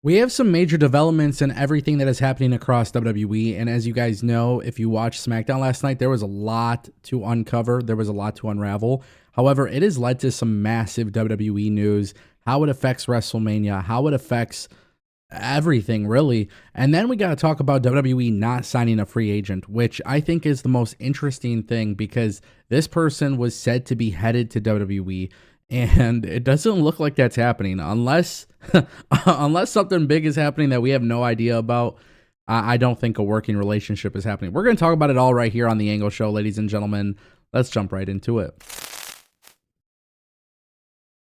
We have some major developments in everything that is happening across WWE. And as you guys know, if you watched SmackDown last night, there was a lot to uncover. There was a lot to unravel. However, it has led to some massive WWE news, how it affects WrestleMania, how it affects everything, really. And then we got to talk about WWE not signing a free agent, which I think is the most interesting thing because this person was said to be headed to WWE. And it doesn't look like that's happening unless unless something big is happening that we have no idea about. I don't think a working relationship is happening. We're going to talk about it all right here on the Ango Show, ladies and gentlemen. Let's jump right into it.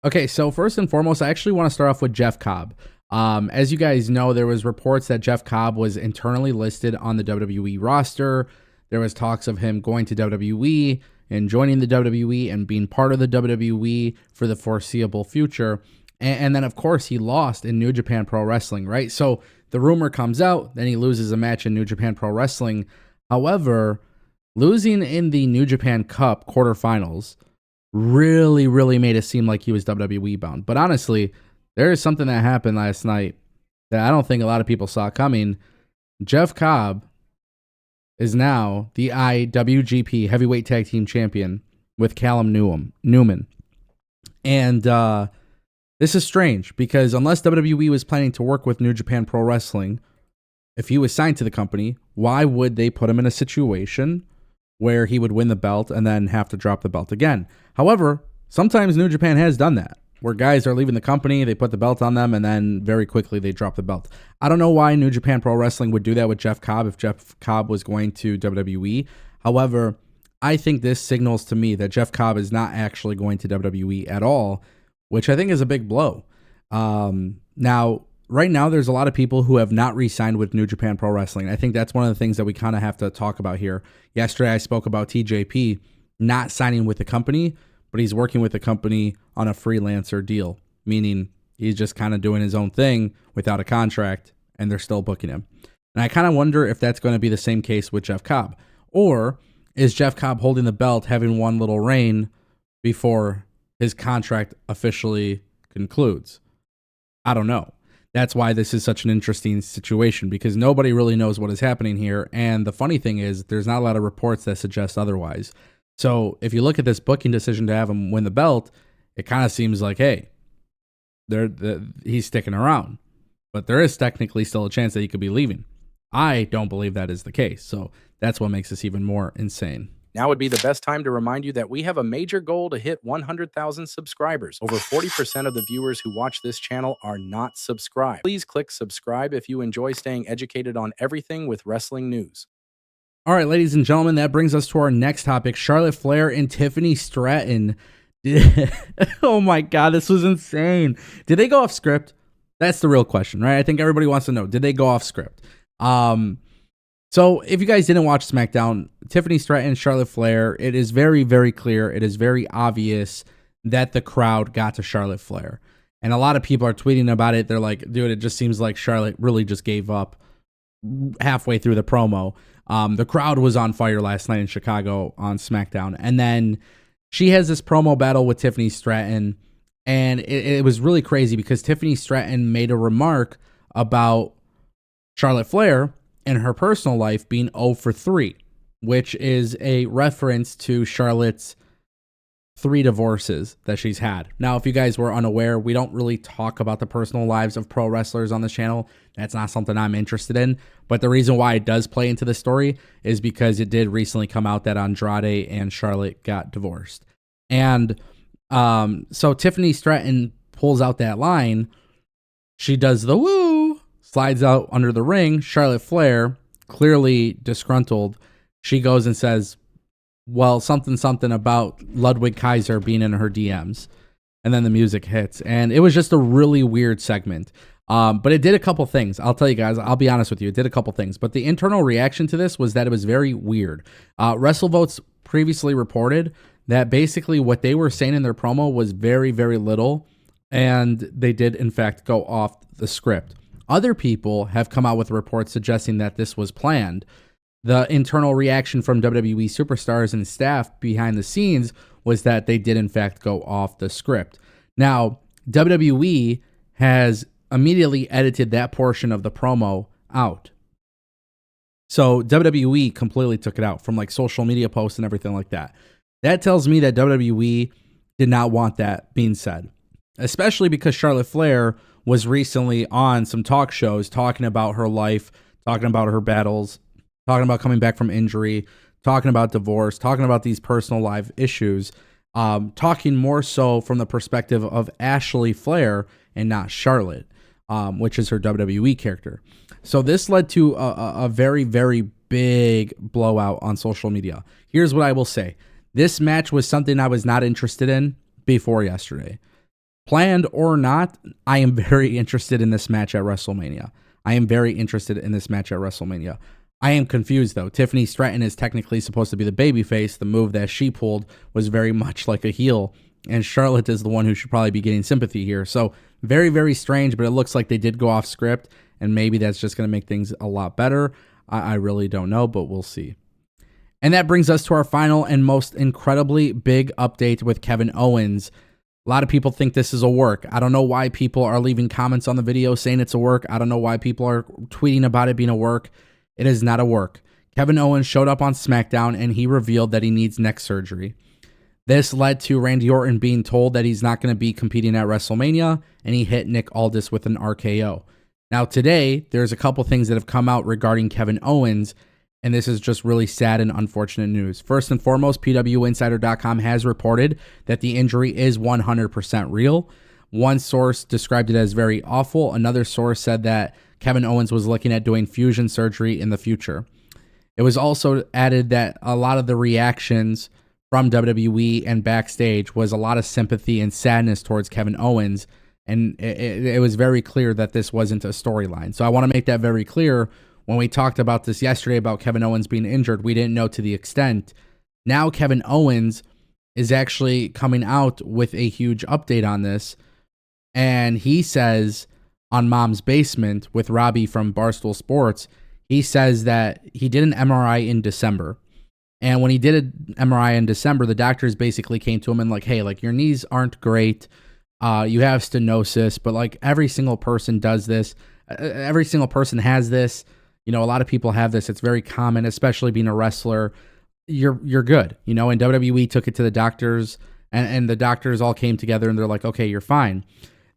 Okay, so first and foremost, I actually want to start off with Jeff Cobb. As you guys know, there was reports that Jeff Cobb was internally listed on the WWE roster. There was talks of him going to WWE and joining the WWE and being part of the WWE for the foreseeable future. And then, of course, he lost in New Japan Pro Wrestling, right? So the rumor comes out, then he loses a match in New Japan Pro Wrestling. However, losing in the New Japan Cup quarterfinals really made it seem like he was WWE bound. But honestly, there is something that happened last night that I don't think a lot of people saw coming. Jeff Cobb is now the IWGP Heavyweight Tag Team Champion with Callum Newman. And this is strange because unless WWE was planning to work with New Japan Pro Wrestling, if he was signed to the company, why would they put him in a situation where he would win the belt and then have to drop the belt again? However, sometimes New Japan has done that, where guys are leaving the company, they put the belt on them, and then very quickly they drop the belt. I don't know why New Japan Pro Wrestling would do that with Jeff Cobb if Jeff Cobb was going to WWE. However, I think this signals to me that Jeff Cobb is not actually going to WWE at all, which I think is a big blow. Now, right now, there's a lot of people who have not re-signed with New Japan Pro Wrestling. I think that's one of the things that we kind of have to talk about here. Yesterday, I spoke about TJP not signing with the company, but he's working with the company on a freelancer deal, meaning he's just kind of doing his own thing without a contract, and they're still booking him. And I kind of wonder if that's going to be the same case with Jeff Cobb. Or is Jeff Cobb holding the belt, having one little reign before his contract officially concludes? I don't know. That's why this is such an interesting situation, because nobody really knows what is happening here. And the funny thing is, there's not a lot of reports that suggest otherwise. So if you look at this booking decision to have him win the belt, it kind of seems like, hey, he's sticking around. But there is technically still a chance that he could be leaving. I don't believe that is the case. So that's what makes this even more insane. Now would be the best time to remind you that we have a major goal to hit 100,000 subscribers. Over 40% of the viewers who watch this channel are not subscribed. Please click subscribe if you enjoy staying educated on everything with wrestling news. All right, ladies and gentlemen, that brings us to our next topic. Charlotte Flair and Tiffany Stratton. Oh my God, this was insane. Did they go off script? That's the real question, right? I think everybody wants to know, did they go off script? So if you guys didn't watch SmackDown, Tiffany Stratton and Charlotte Flair, it is very clear, it is very obvious that the crowd got to Charlotte Flair. And a lot of people are tweeting about it. They're like, dude, it just seems like Charlotte really just gave up halfway through the promo. The crowd was on fire last night in Chicago on SmackDown. And then she has this promo battle with Tiffany Stratton. And it was really crazy because Tiffany Stratton made a remark about Charlotte Flair and her personal life being 0 for 3, which is a reference to Charlotte's 3 divorces that she's had. Now, if you guys were unaware, we don't really talk about the personal lives of pro wrestlers on this channel. That's not something I'm interested in. But the reason why it does play into the story is because it did recently come out that Andrade and Charlotte got divorced. And so Tiffany Stratton pulls out that line. She does the woo, slides out under the ring. Charlotte Flair, clearly disgruntled, she goes and says, well, something about Ludwig Kaiser being in her DMs. And then the music hits. And it was just a really weird segment. But it did a couple things. I'll tell you guys, I'll be honest with you. It did a couple things. But the internal reaction to this was that it was very weird. WrestleVotes previously reported that basically what they were saying in their promo was very little. And they did, in fact, go off the script. Other people have come out with reports suggesting that this was planned. The internal reaction from WWE superstars and staff behind the scenes was that they did, in fact, go off the script. Now, WWE has immediately edited that portion of the promo out. So WWE completely took it out from like social media posts and everything like that. That tells me that WWE did not want that being said, especially because Charlotte Flair was recently on some talk shows talking about her life, talking about her battles, talking about coming back from injury, talking about divorce, talking about these personal life issues, talking more so from the perspective of Ashley Flair and not Charlotte, which is her WWE character. So this led to a very, very big blowout on social media. Here's what I will say. This match was something I was not interested in before yesterday. Planned or not, I am very interested in this match at WrestleMania. I am confused, though. Tiffany Stratton is technically supposed to be the babyface. The move that she pulled was very much like a heel, and Charlotte is the one who should probably be getting sympathy here. So very, very strange, but it looks like they did go off script, and maybe that's just going to make things a lot better. I really don't know, but we'll see. And that brings us to our final and most incredibly big update with Kevin Owens. A lot of people think this is a work. I don't know why people are leaving comments on the video saying it's a work. I don't know why people are tweeting about it being a work. It is not a work. Kevin Owens showed up on SmackDown and he revealed that he needs neck surgery. This led to Randy Orton being told that he's not going to be competing at WrestleMania, and he hit Nick Aldis with an RKO. Now today, there's a couple things that have come out regarding Kevin Owens, and this is just really sad and unfortunate news. First and foremost, PWInsider.com has reported that the injury is 100% real. One source described it as very awful. Another source said that Kevin Owens was looking at doing fusion surgery in the future. It was also added that a lot of the reactions from WWE and backstage was a lot of sympathy and sadness towards Kevin Owens, and it was very clear that this wasn't a storyline. So I want to make that very clear. When we talked about this yesterday about Kevin Owens being injured, we didn't know to the extent. Now Kevin Owens is actually coming out with a huge update on this, and he says on Mom's Basement with Robbie from Barstool Sports, he says that he did an MRI in December. And when he did an MRI in December, the doctors basically came to him and like, hey, like your knees aren't great. You have stenosis, but like every single person does this. Every single person has this. You know, a lot of people have this. It's very common, especially being a wrestler. You're good. You know, and WWE took it to the doctors, and the doctors all came together and they're like, okay, you're fine.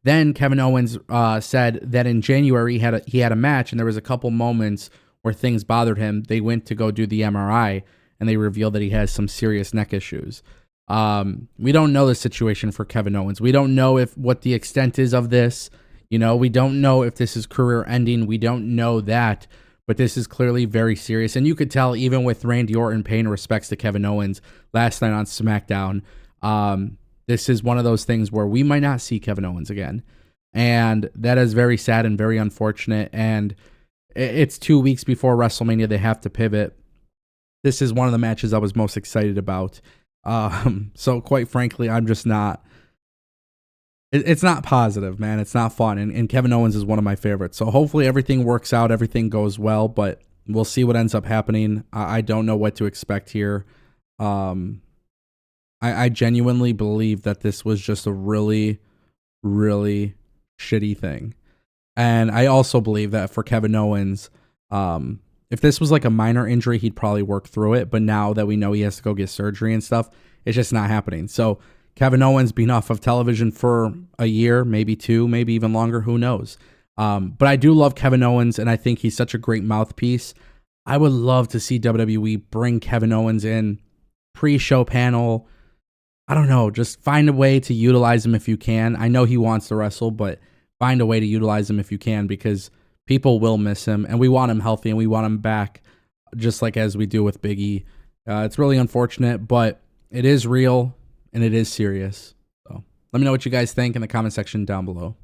Then Kevin Owens said that in January he had a match, and there was a couple moments where things bothered him. They went to go do the MRI, and they revealed that he has some serious neck issues. We don't know the situation for Kevin Owens. We don't know what the extent is of this. You know, we don't know if this is career ending. We don't know that, but this is clearly very serious. And you could tell even with Randy Orton paying respects to Kevin Owens last night on SmackDown, this is one of those things where we might not see Kevin Owens again. And that is very sad and very unfortunate. And it's 2 weeks before WrestleMania. They have to pivot. This is one of the matches I was most excited about. So quite frankly, I'm just not, it's not positive, man. It's not fun. And Kevin Owens is one of my favorites. So hopefully everything works out. Everything goes well, but we'll see what ends up happening. I don't know what to expect here. I genuinely believe that this was just a really, really shitty thing. And I also believe that for Kevin Owens, if this was like a minor injury, he'd probably work through it. But now that we know he has to go get surgery and stuff, it's just not happening. So Kevin Owens being off of television for a year, maybe two, maybe even longer, who knows? But I do love Kevin Owens, and I think he's such a great mouthpiece. I would love to see WWE bring Kevin Owens in, pre-show panel. I don't know, just find a way to utilize him if you can. I know he wants to wrestle, but find a way to utilize him if you can, because people will miss him, and we want him healthy, and we want him back, just like as we do with Big E. It's really unfortunate, but it is real, and it is serious. So let me know what you guys think in the comment section down below.